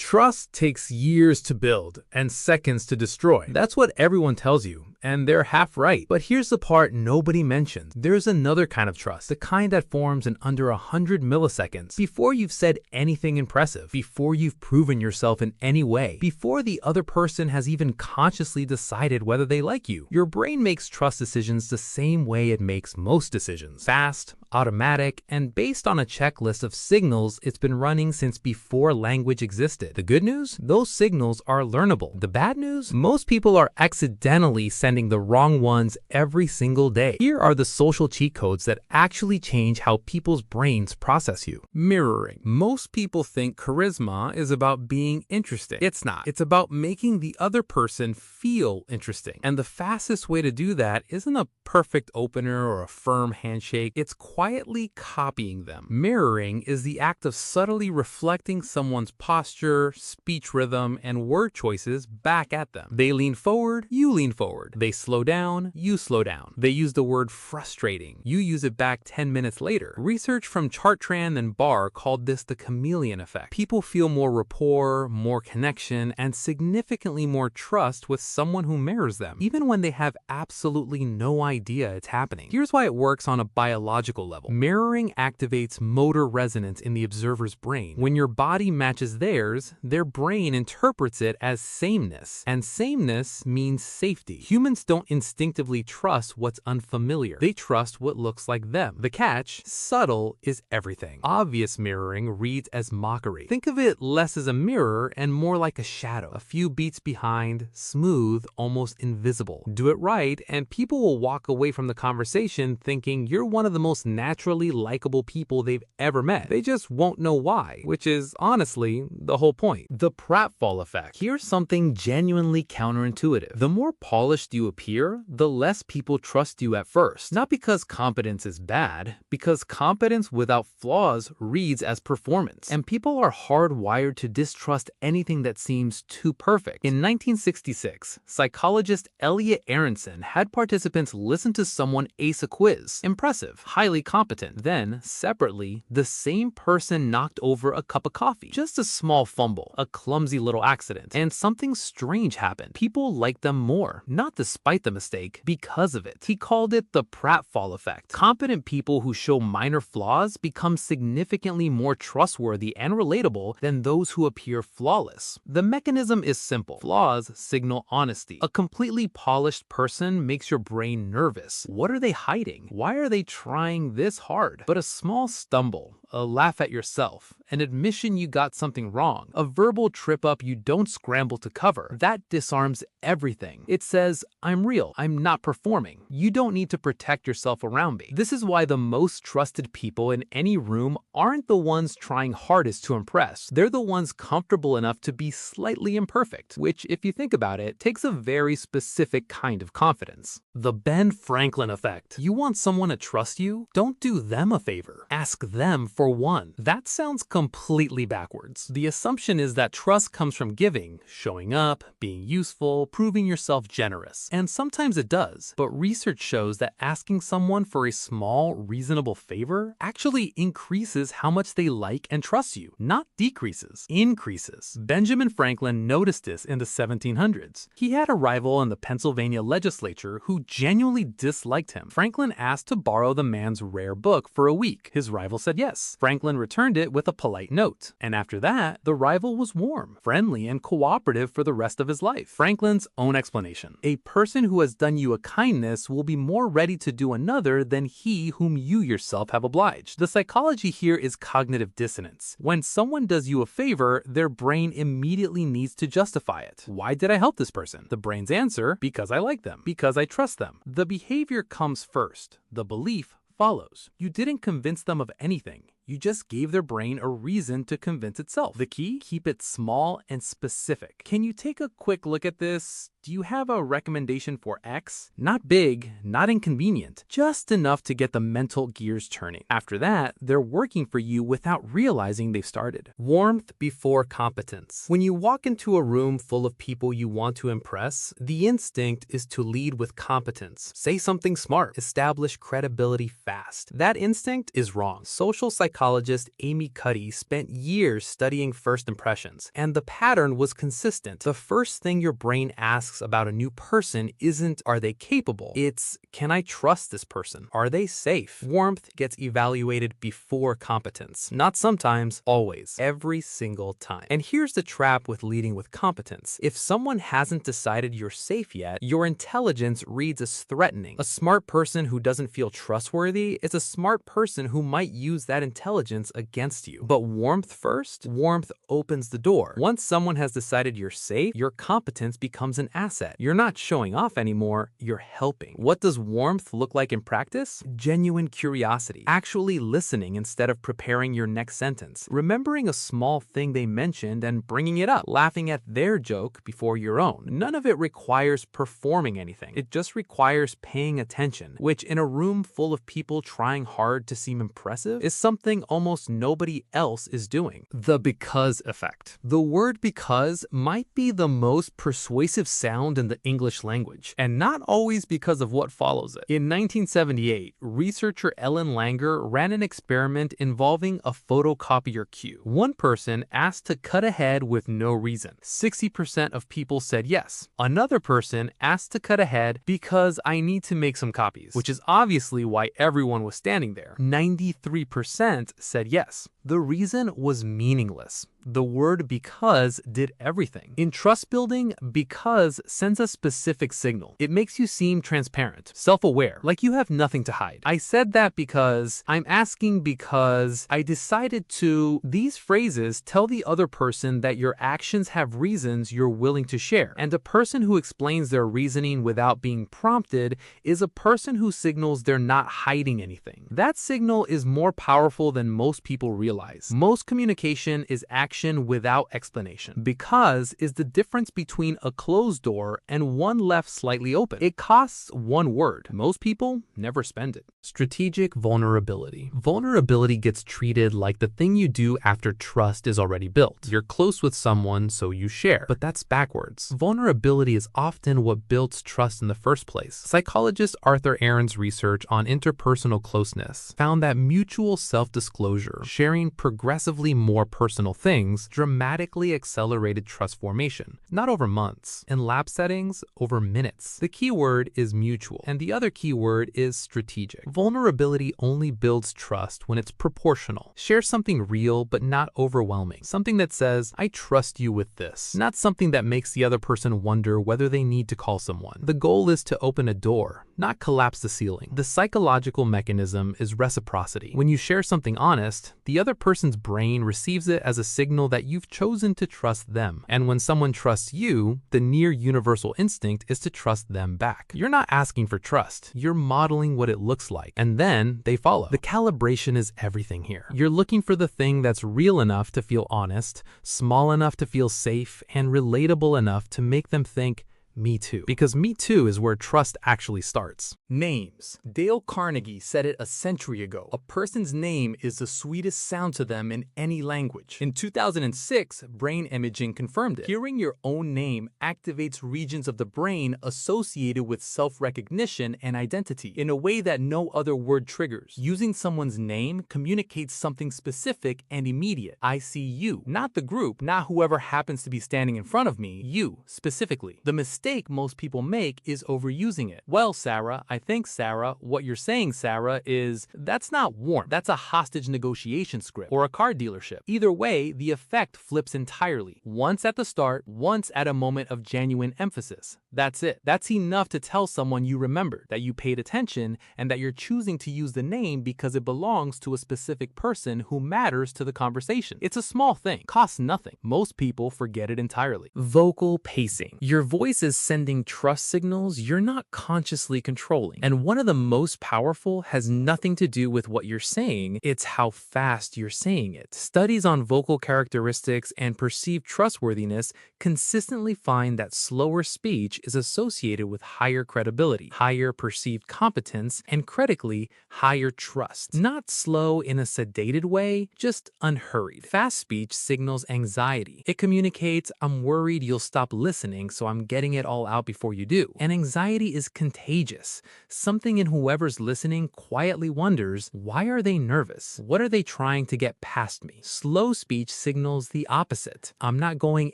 Trust takes years to build and seconds to destroy. That's what everyone tells you, and they're half right. But here's the part nobody mentions. There's another kind of trust, the kind that forms in under 100 milliseconds, before you've said anything impressive, before you've proven yourself in any way, before the other person has even consciously decided whether they like you. Your brain makes trust decisions the same way it makes most decisions. Fast, automatic, and based on a checklist of signals it's been running since before language existed. The good news? Those signals are learnable. The bad news? Most people are accidentally sending the wrong ones every single day. Here are the social cheat codes that actually change how people's brains process you. Mirroring. Most people think charisma is about being interesting. It's not. It's about making the other person feel interesting. And the fastest way to do that isn't a perfect opener or a firm handshake. It's quietly copying them. Mirroring is the act of subtly reflecting someone's posture, speech rhythm, and word choices back at them. They lean forward, you lean forward. They slow down, you slow down. They use the word frustrating. You use it back 10 minutes later. Research from Chartrand and Barr called this the Chameleon Effect. People feel more rapport, more connection, and significantly more trust with someone who mirrors them, even when they have absolutely no idea it's happening. Here's why it works on a biological level. Mirroring activates motor resonance in the observer's brain. When your body matches theirs, their brain interprets it as sameness, and sameness means safety. Humans don't instinctively trust what's unfamiliar. They trust what looks like them. The catch, subtle, is everything. Obvious mirroring reads as mockery. Think of it less as a mirror and more like a shadow, a few beats behind, smooth, almost invisible. Do it right, and people will walk away from the conversation thinking you're one of the most naturally likable people they've ever met. They just won't know why, which is honestly the whole point. The Pratfall effect. Here's something genuinely counterintuitive. The more polished you appear, the less people trust you at first. Not because competence is bad, because competence without flaws reads as performance. And people are hardwired to distrust anything that seems too perfect. In 1966, psychologist Elliot Aronson had participants listen to someone ace a quiz. Impressive, highly competent. Then, separately, the same person knocked over a cup of coffee. Just a small fumble, a clumsy little accident, and something strange happened. People liked them more, not despite the mistake, because of it. He called it the Pratfall effect. Competent people who show minor flaws become significantly more trustworthy and relatable than those who appear flawless. The mechanism is simple. Flaws signal honesty. A completely polished person makes your brain nervous. What are they hiding? Why are they trying this hard? But a small stumble, a laugh at yourself, an admission you got something wrong, a verbal trip up you don't scramble to cover, that disarms everything. It says, I'm real, I'm not performing. You don't need to protect yourself around me. This is why the most trusted people in any room aren't the ones trying hardest to impress. They're the ones comfortable enough to be slightly imperfect, which, if you think about it, takes a very specific kind of confidence. The Ben Franklin effect. You want someone to trust you? Don't do them a favor. Ask them for one. That sounds completely backwards. The assumption is that trust comes from giving, showing up, being useful, proving yourself generous. And sometimes it does, but research shows that asking someone for a small, reasonable favor actually increases how much they like and trust you, not decreases, increases. Benjamin Franklin noticed this in the 1700s. He had a rival in the Pennsylvania legislature who genuinely disliked him. Franklin asked to borrow the man's rare book for a week. His rival said yes. Franklin returned it with a polite note. And after that, the rival was warm, friendly, and cooperative for the rest of his life. Franklin's own explanation. A person who has done you a kindness will be more ready to do another than he whom you yourself have obliged. The psychology here is cognitive dissonance. When someone does you a favor, their brain immediately needs to justify it. Why did I help this person? The brain's answer, because I like them, because I trust them. The behavior comes first. The belief follows. You didn't convince them of anything. You just gave their brain a reason to convince itself. The key? Keep it small and specific. Can you take a quick look at this? Do you have a recommendation for X? Not big, not inconvenient, just enough to get the mental gears turning. After that, they're working for you without realizing they've started. Warmth before competence. When you walk into a room full of people you want to impress, the instinct is to lead with competence. Say something smart. Establish credibility fast. That instinct is wrong. Social psychologist Amy Cuddy spent years studying first impressions, and the pattern was consistent. The first thing your brain asks about a new person isn't, are they capable? It's, can I trust this person? Are they safe? Warmth gets evaluated before competence. Not sometimes, always. Every single time. And here's the trap with leading with competence. If someone hasn't decided you're safe yet, your intelligence reads as threatening. A smart person who doesn't feel trustworthy is a smart person who might use that intelligence against you. But warmth first? Warmth opens the door. Once someone has decided you're safe, your competence becomes an asset. You're not showing off anymore, you're helping. What does warmth look like in practice? Genuine curiosity. Actually listening instead of preparing your next sentence. Remembering a small thing they mentioned and bringing it up. Laughing at their joke before your own. None of it requires performing anything. It just requires paying attention, which in a room full of people trying hard to seem impressive is something almost nobody else is doing. The because effect. The word because might be the most persuasive sound in the English language, and not always because of what follows it. In 1978, researcher Ellen Langer ran an experiment involving a photocopier queue. One person asked to cut ahead with no reason. 60% of people said yes. Another person asked to cut ahead because I need to make some copies, which is obviously why everyone was standing there. 93% said yes. The reason was meaningless. The word because did everything. In trust building, because sends a specific signal. It makes you seem transparent, self-aware, like you have nothing to hide. I said that because, I'm asking because, I decided to. These phrases tell the other person that your actions have reasons you're willing to share. And a person who explains their reasoning without being prompted is a person who signals they're not hiding anything. That signal is more powerful than most people realize. Most communication is action without explanation. Because is the difference between a closed door and one left slightly open. It costs one word. Most people never spend it. Strategic vulnerability. Vulnerability gets treated like the thing you do after trust is already built. You're close with someone, so you share. But that's backwards. Vulnerability is often what builds trust in the first place. Psychologist Arthur Aaron's research on interpersonal closeness found that mutual self-disclosure, sharing progressively more personal things, dramatically accelerated trust formation, not over months. In lab settings, over minutes. The key word is mutual, and the other key word is strategic. Vulnerability only builds trust when it's proportional. Share something real but not overwhelming. Something that says, I trust you with this. Not something that makes the other person wonder whether they need to call someone. The goal is to open a door, not collapse the ceiling. The psychological mechanism is reciprocity. When you share something honest, the other person's brain receives it as a signal that you've chosen to trust them. And when someone trusts you, the near universal instinct is to trust them back. You're not asking for trust. You're modeling what it looks like, and then they follow. The calibration is everything here. You're looking for the thing that's real enough to feel honest, small enough to feel safe, and relatable enough to make them think, me too. Because me too is where trust actually starts. Names. Dale Carnegie said it a century ago. A person's name is the sweetest sound to them in any language. In 2006, brain imaging confirmed it. Hearing your own name activates regions of the brain associated with self-recognition and identity in a way that no other word triggers. Using someone's name communicates something specific and immediate. I see you. Not the group, not whoever happens to be standing in front of me. You, specifically. The mistake most people make is overusing it. Well, Sarah, I think, Sarah, what you're saying, Sarah, is that's not warm. That's a hostage negotiation script or a car dealership. Either way, the effect flips entirely. Once at the start, once at a moment of genuine emphasis. That's it. That's enough to tell someone you remembered, that you paid attention, and that you're choosing to use the name because it belongs to a specific person who matters to the conversation. It's a small thing, costs nothing. Most people forget it entirely. Vocal pacing. Your voice is sending trust signals you're not consciously controlling. And one of the most powerful has nothing to do with what you're saying, it's how fast you're saying it. Studies on vocal characteristics and perceived trustworthiness consistently find that slower speech is associated with higher credibility, higher perceived competence, and critically, higher trust. Not slow in a sedated way, just unhurried. Fast speech signals anxiety. It communicates, I'm worried you'll stop listening, so I'm getting it all out before you do. And anxiety is contagious. Something in whoever's listening quietly wonders, why are they nervous? What are they trying to get past me? Slow speech signals the opposite. I'm not going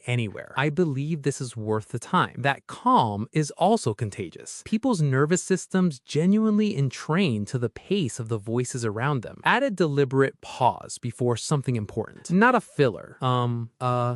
anywhere. I believe this is worth the time. That calm is also contagious. People's nervous systems genuinely entrain to the pace of the voices around them. Add a deliberate pause before something important. Not a filler.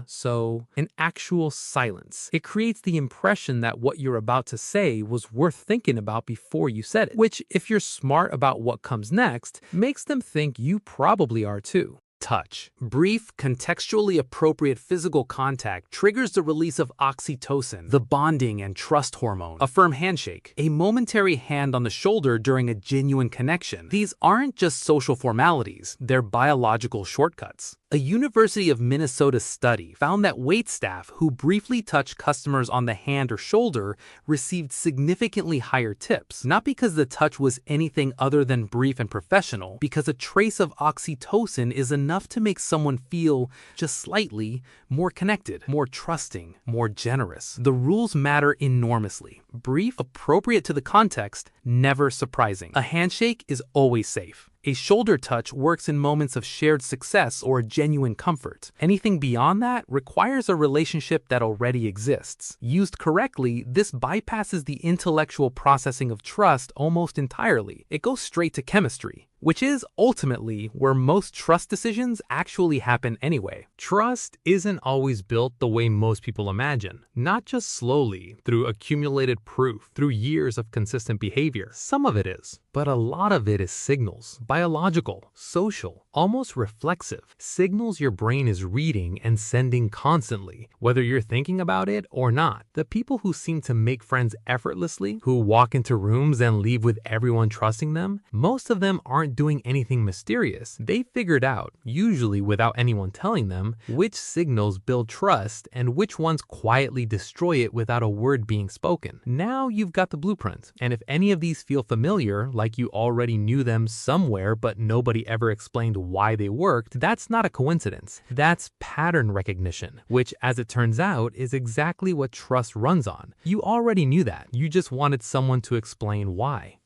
So, an actual silence. It creates the impression that what you're about to say was worth thinking about before you said it, which, if you're smart about what comes next, makes them think you probably are too. Touch. Brief, contextually appropriate physical contact triggers the release of oxytocin, the bonding and trust hormone. A firm handshake, a momentary hand on the shoulder during a genuine connection. These aren't just social formalities, they're biological shortcuts. A University of Minnesota study found that waitstaff who briefly touched customers on the hand or shoulder received significantly higher tips, not because the touch was anything other than brief and professional, because a trace of oxytocin is enough to make someone feel just slightly more connected, more trusting, more generous. The rules matter enormously. Brief, appropriate to the context, never surprising. A handshake is always safe. A shoulder touch works in moments of shared success or genuine comfort. Anything beyond that requires a relationship that already exists. Used correctly, this bypasses the intellectual processing of trust almost entirely. It goes straight to chemistry, which is ultimately where most trust decisions actually happen anyway. Trust isn't always built the way most people imagine. Not just slowly, through accumulated proof, through years of consistent behavior. Some of it is, but a lot of it is signals. Biological, social, almost reflexive. Signals your brain is reading and sending constantly, whether you're thinking about it or not. The people who seem to make friends effortlessly, who walk into rooms and leave with everyone trusting them, most of them aren't doing anything mysterious. They figured out, usually without anyone telling them, which signals build trust and which ones quietly destroy it without a word being spoken. Now you've got the blueprint. And if any of these feel familiar, like you already knew them somewhere but nobody ever explained why they worked, that's not a coincidence. That's pattern recognition, which, as it turns out, is exactly what trust runs on. You already knew that. You just wanted someone to explain why.